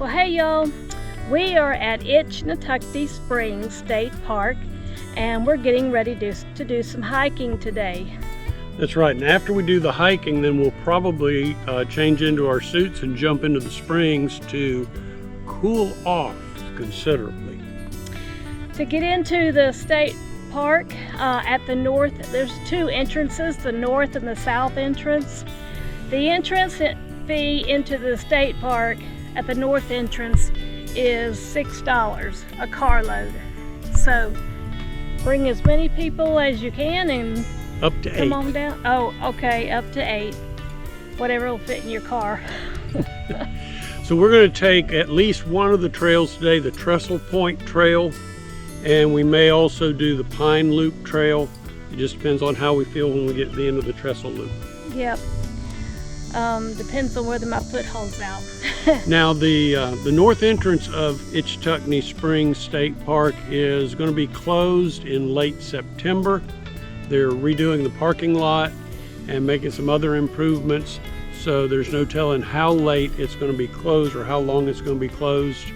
Well, hey y'all, we are at Itchetucknee Springs State Park and we're getting ready to do some hiking today. That's right, and after we do the hiking, then we'll probably change into our suits and jump into the springs to cool off considerably. To get into the state park at the north, there's two entrances, the north and the south entrance. The entrance fee into the state park at the north entrance is $6 a carload. So bring as many people as you can and up to 8. Come on down. Oh, okay, up to 8. Whatever will fit in your car. So we're going to take at least one of the trails today, the Trestle Point Trail, and we may also do the Pine Loop Trail. It just depends on how we feel when we get to the end of the Trestle Loop. Yep. Depends on whether my foot holds out. Now the north entrance of Itchetucknee Springs State Park is going to be closed in late September. They're redoing the parking lot and making some other improvements, so there's no telling how late it's going to be closed or how long it's going to be closed.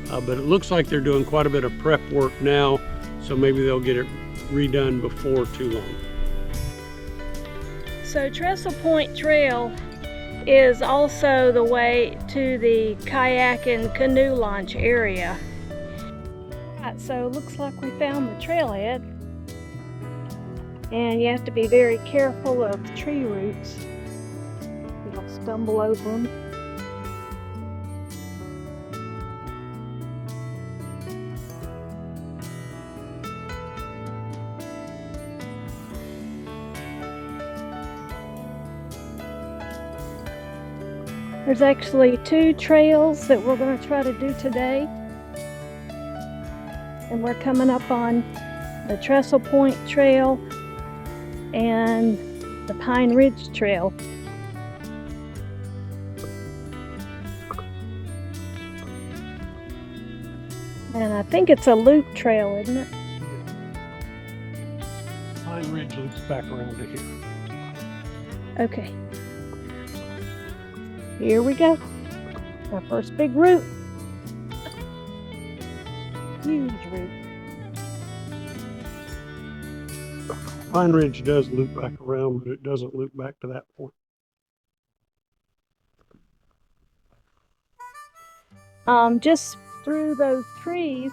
But it looks like they're doing quite a bit of prep work now, so maybe they'll get it redone before too long. So Trestle Point Trail is also the way to the kayak and canoe launch area. Right, so it looks like we found the trailhead. And you have to be very careful of tree roots. You don't stumble over them. There's actually 2 trails that we're going to try to do today. And we're coming up on the Trestle Point Trail and the Pine Ridge Trail. And I think it's a loop trail, isn't it? Pine Ridge loops back around to here. Okay. Here we go. Our first big route. Huge route. Pine Ridge does loop back around, but it doesn't loop back to that point. Just through those trees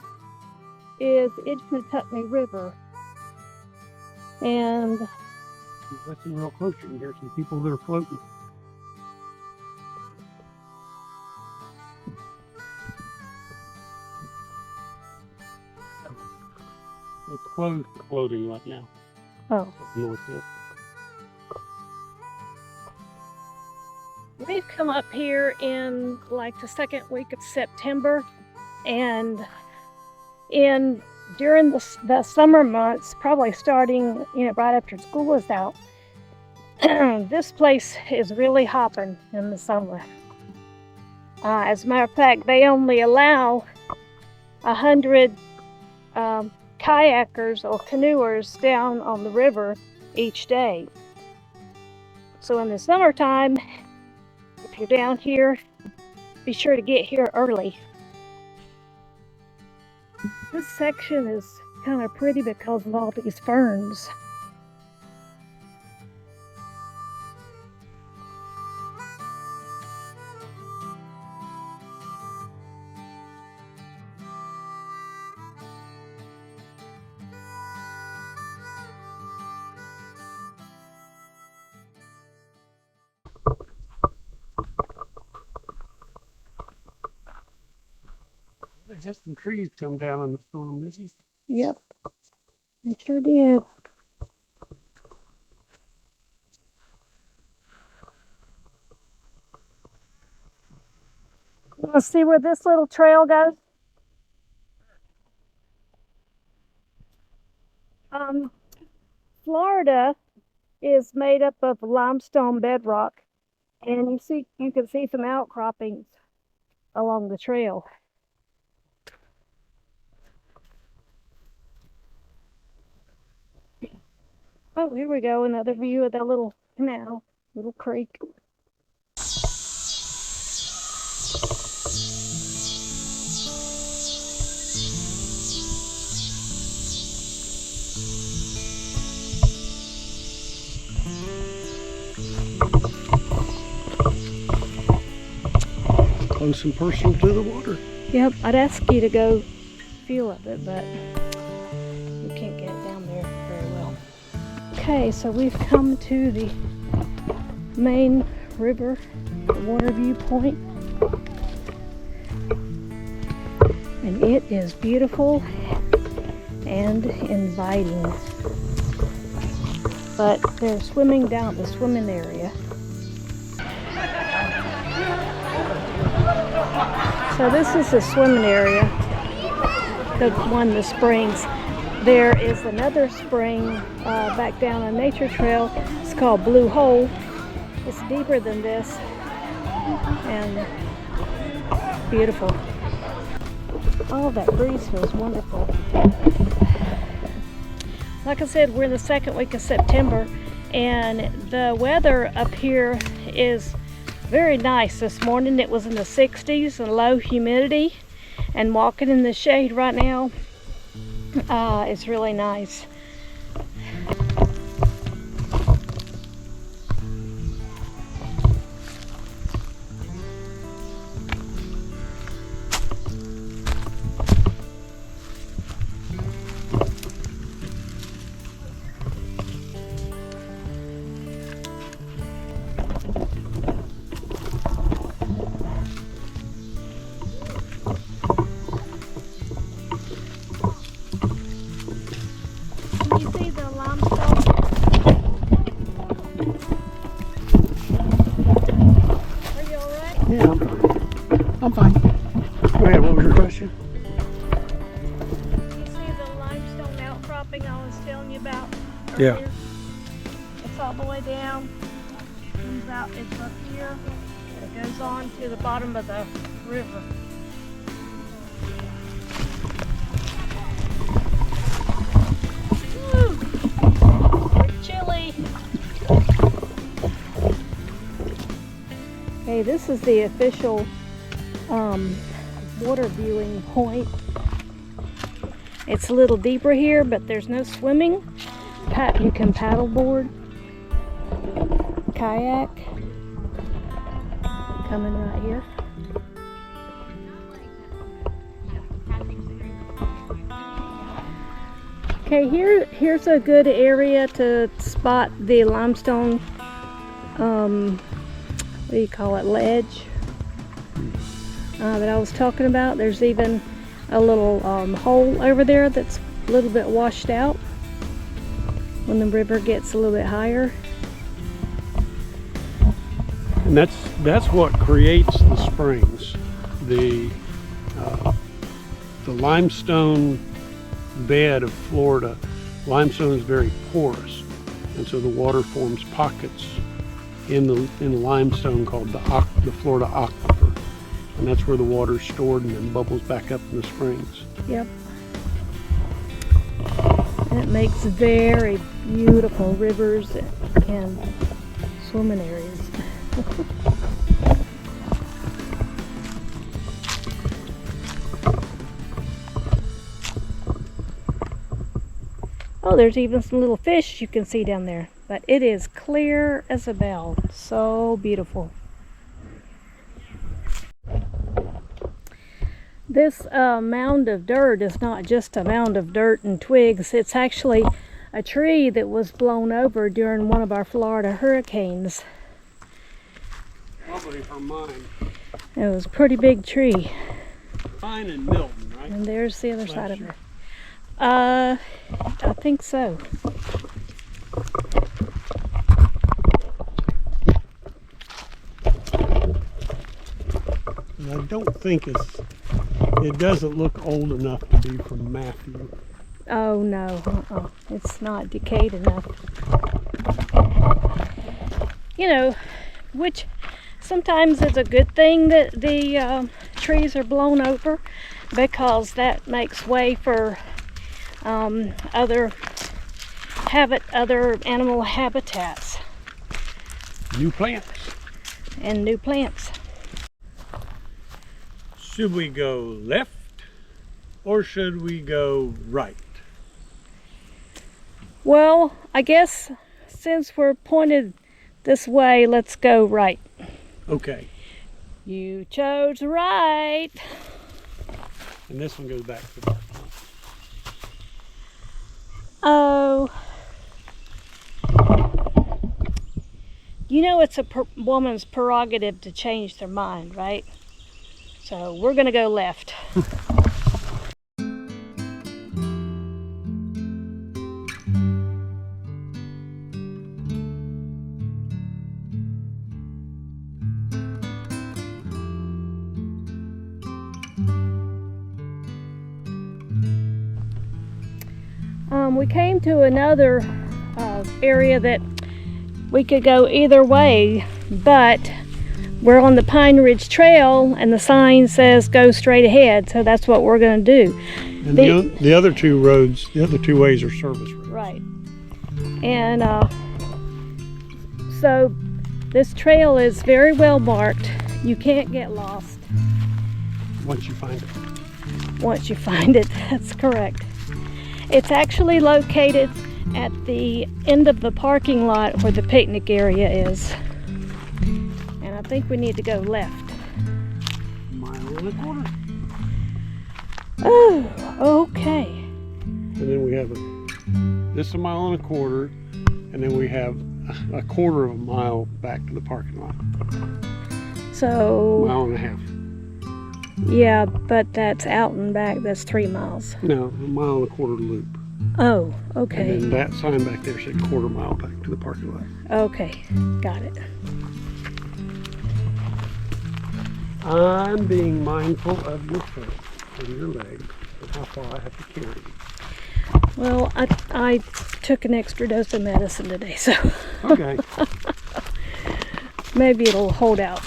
is Itchetucknee River. And listen real close, you can hear some people that are floating. It's closed to floating right now. oh, North end. we've come up here in like the second week of September, and during the summer months, probably starting right after school is out, this place is really hopping in the summer. As a matter of fact, they only allow 100 kayakers or canoers down on the river each day. So in the summertime, if you're down here, be sure to get here early. This section is kind of pretty because of all these ferns. They had some trees come down in the storm, didn't you? Yep, they sure did. Let's see where this little trail goes. Florida is made up of limestone bedrock, and you can see some outcroppings along the trail. Oh, here we go, another view of that little canal, little creek. close and personal to the water. Yep, I'd ask you to go feel of it, but you can't get down there very well. Okay, so we've come to the main river water viewpoint, and it is beautiful and inviting. But they're swimming down the swimming area. So this is the swimming area, the springs. There is another spring back down a nature trail. It's called Blue Hole. It's deeper than this and beautiful. Oh, that breeze feels wonderful. Like I said, we're in the second week of September, and the weather up here is very nice. This morning it was in the 60s and low humidity, and walking in the shade right now is really nice. You see the limestone? Are you alright? Yeah, I'm fine. Go ahead, what was your question? You see the limestone outcropping I was telling you about Yeah. earlier? It's all the way down, comes out, it's up here, and it goes on to the bottom of the river. Woo! It's chilly. Okay, this is the official water viewing point. It's a little deeper here, but there's no swimming. You can paddleboard, kayak, coming right here. Okay, here's a good area to spot the limestone, what do you call it, ledge that I was talking about. There's even a little hole over there that's a little bit washed out when the river gets a little bit higher. And that's what creates the springs. The limestone bed of Florida, limestone is very porous, and so the water forms pockets in the limestone called the Florida aquifer, and that's where the water is stored and then bubbles back up in the springs. Yep. And it makes very beautiful rivers and swimming areas. Oh, there's even some little fish you can see down there, but it is clear as a bell. So beautiful. This mound of dirt is not just a mound of dirt and twigs. It's actually a tree that was blown over during one of our Florida hurricanes. Probably for mine. It was a pretty big tree. Mine and Milton, right? And there's the other side of year. it. I think so. And I don't think it doesn't look old enough to be from Matthew. Oh no, it's not decayed enough. You know, which sometimes is a good thing that the trees are blown over, because that makes way for other animal habitats New plants. and new plants. Should we go left or should we go right? Well, I guess since we're pointed this way, let's go right. Okay. You chose right. And this one goes back to the park. Oh. You know it's a woman's prerogative to change their mind, right? So we're gonna go left. We came to another area that we could go either way, but we're on the Pine Ridge Trail and the sign says go straight ahead, so that's what we're going to do. And the other two roads, the other two ways are service roads. Right. And so this trail is very well marked. You can't get lost. Once you find it. Once you find it, that's correct. It's actually located at the end of the parking lot where the picnic area is. And I think we need to go left. Mile and a quarter. Oh, okay. And then we have this is a mile and a quarter, and then we have a quarter of a mile back to the parking lot. So... Mile and a half. Yeah, but that's out and back. That's 3 miles. No, a mile and a quarter loop. Oh, okay. And then that sign back there said quarter mile back to the parking lot. Okay, got it. I'm being mindful of your foot and your leg and how far I have to carry you. Well, I took an extra dose of medicine today, so Okay. maybe it'll hold out.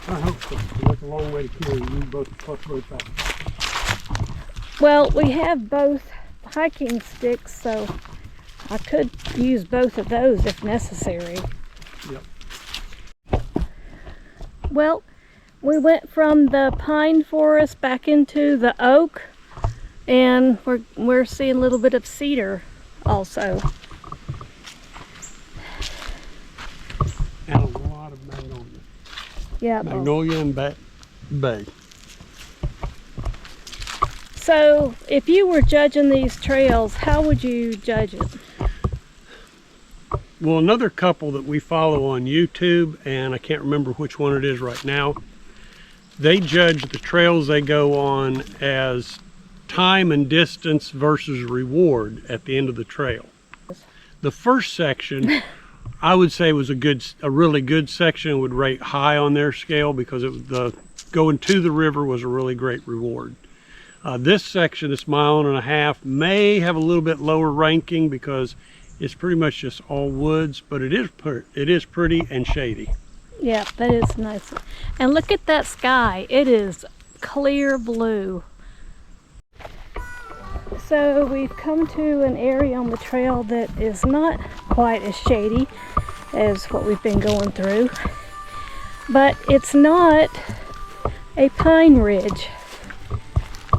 I hope so. It's a long way to carry you both plus both back. Well, we have both hiking sticks, so I could use both of those if necessary. Yep. Well, we went from the pine forest back into the oak, and we're seeing a little bit of cedar also. And a lot of magnolia. Yeah. Magnolia and bay. So, if you were judging these trails, how would you judge it? Well, another couple that we follow on YouTube, and I can't remember which one it is right now, they judge the trails they go on as time and distance versus reward at the end of the trail. The first section, I would say, was a really good section. Would rate high on their scale because it was going to the river was a really great reward. This section, this mile and a half, may have a little bit lower ranking because it's pretty much just all woods, but it is pretty and shady. Yeah, that is nice. And look at that sky. It is clear blue. So we've come to an area on the trail that is not quite as shady as what we've been going through, but it's not a pine ridge.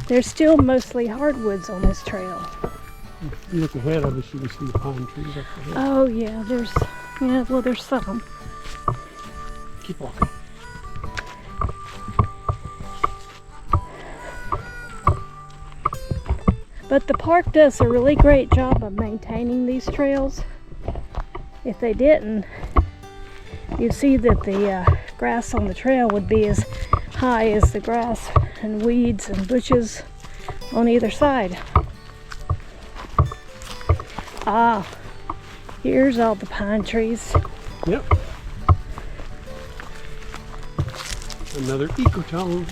There's still mostly hardwoods on this trail. If you look ahead of us, you can see the pine trees up ahead. Oh yeah, there's some. Keep walking. But the park does a really great job of maintaining these trails. If they didn't, you'd see that the grass on the trail would be as high as the grass and weeds and bushes on either side. Ah, here's all the pine trees. Yep. Another ecotone.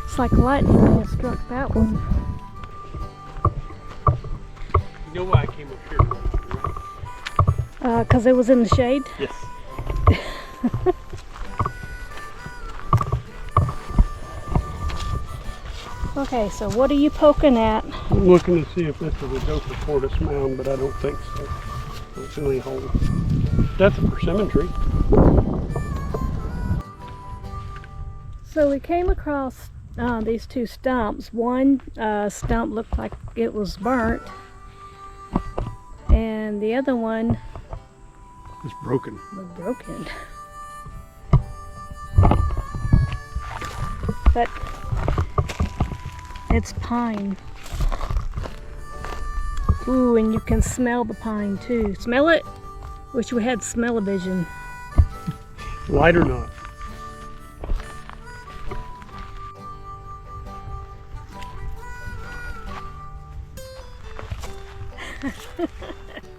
It's like lightning may have struck that one. You know why I came up here, right? 'Cause it was in the shade? Yes. Okay, so what are you poking at? I'm looking to see if this is a Gopher tortoise mound, but I don't think so. I don't see any holes. That's a persimmon tree. So we came across these two stumps. One stump looked like it was burnt, and the other one It's broken. was broken. But it's pine. Ooh, and you can smell the pine too. Smell it? Wish we had smell-o-vision. Light or not?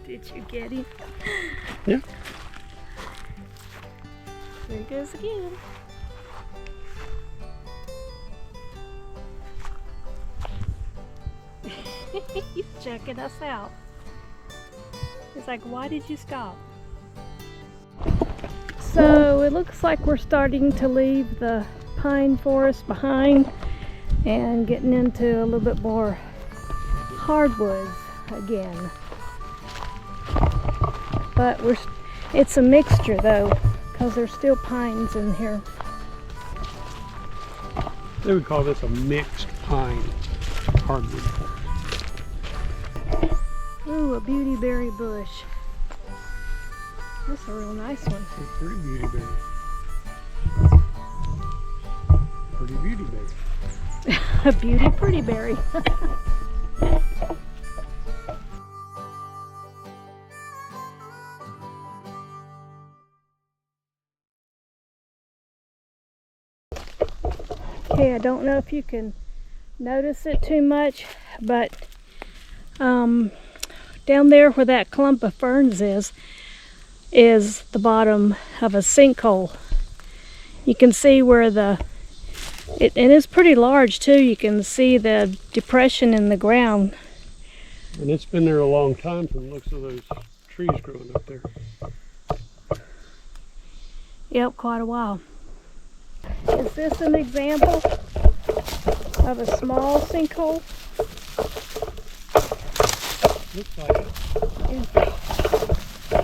Did you get him? Yeah. There he goes again. He's checking us out. He's like, why did you stop? So it looks like we're starting to leave the pine forest behind and getting into a little bit more hardwoods again. But it's a mixture though, because there's still pines in here. They would call this a mixed pine hardwood. Ooh, a beautyberry bush. That's a real nice one. A pretty beautyberry. Pretty beautyberry. A beauty pretty berry. Okay, I don't know if you can notice it too much, but down there where that clump of ferns is the bottom of a sinkhole. You can see where and it's pretty large too. You can see the depression in the ground. And it's been there a long time from the looks of those trees growing up there. Yep, quite a while. Is this an example of a small sinkhole? Looks like it.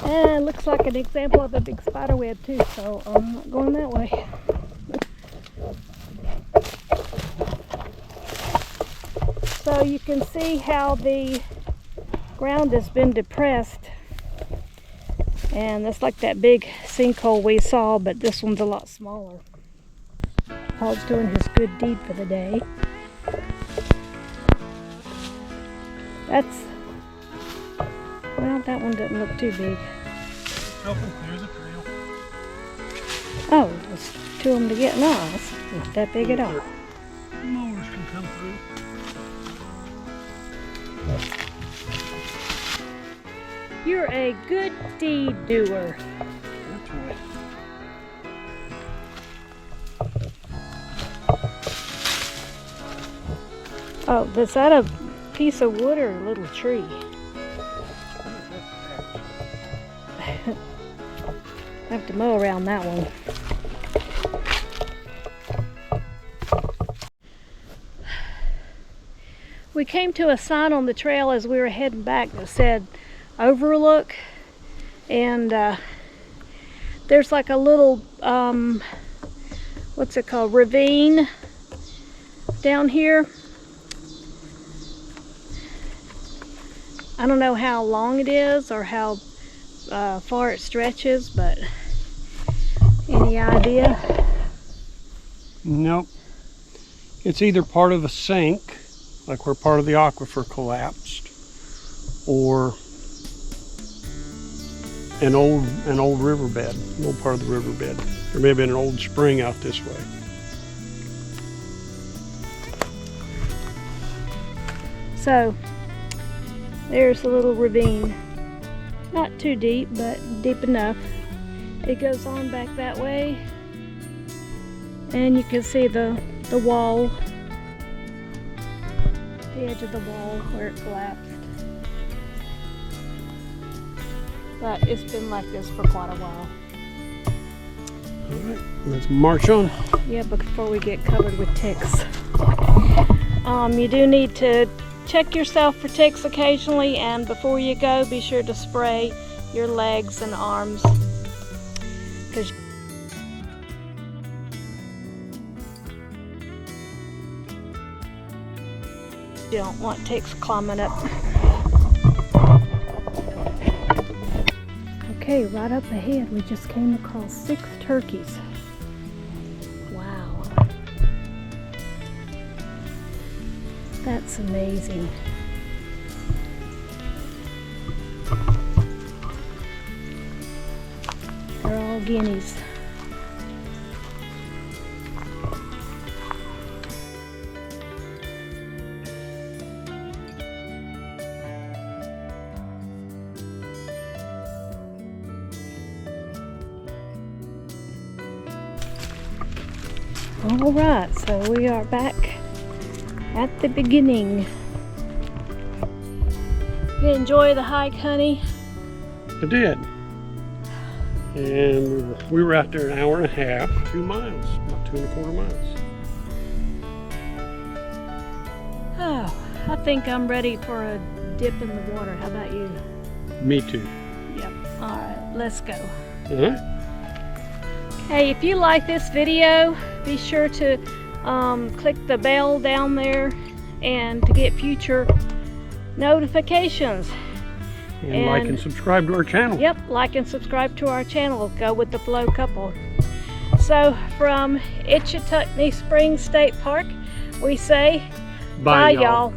And it looks like an example of a big spider web too, so I'm not going that way. So you can see how the ground has been depressed, and that's like that big sinkhole we saw, but this one's a lot smaller. Paul's doing his good deed for the day. Well, that one doesn't look too big. Helping clear the trail. Oh, there's two of them to get lost. Not that big at all. Mowers can come through. You're a good deed doer. That's right. Oh, is that a piece of wood or a little tree? I have to mow around that one. We came to a sign on the trail as we were heading back that said overlook, and there's like a little what's it called, ravine down here. I don't know how long it is or how far it stretches, but any idea? Nope. It's either part of a sink, like where part of the aquifer collapsed, or an old riverbed, an old part of the riverbed. There may have been an old spring out this way. So there's a little ravine. Not too deep, but deep enough. It goes on back that way, and you can see the wall, the edge of the wall where it collapsed. But it's been like this for quite a while. All right, let's march on. Yeah, before we get covered with ticks. You do need to check yourself for ticks occasionally, and before you go, be sure to spray your legs and arms. don't want ticks climbing up. Okay, right up ahead we just came across 6 turkeys. Wow. That's amazing. They're all guineas. All right, so we are back at the beginning. You enjoy the hike, honey? I did. And we were out there an hour and a half, 2 miles, about 2¼ miles. Oh, I think I'm ready for a dip in the water. How about you? Me too. Yep. All right, let's go. All right. Hey, if you like this video, be sure to click the bell down there and to get future notifications. And like and subscribe to our channel. Yep, like and subscribe to our channel. Go with the flow couple. So from Itchetucknee Springs State Park, we say bye y'all.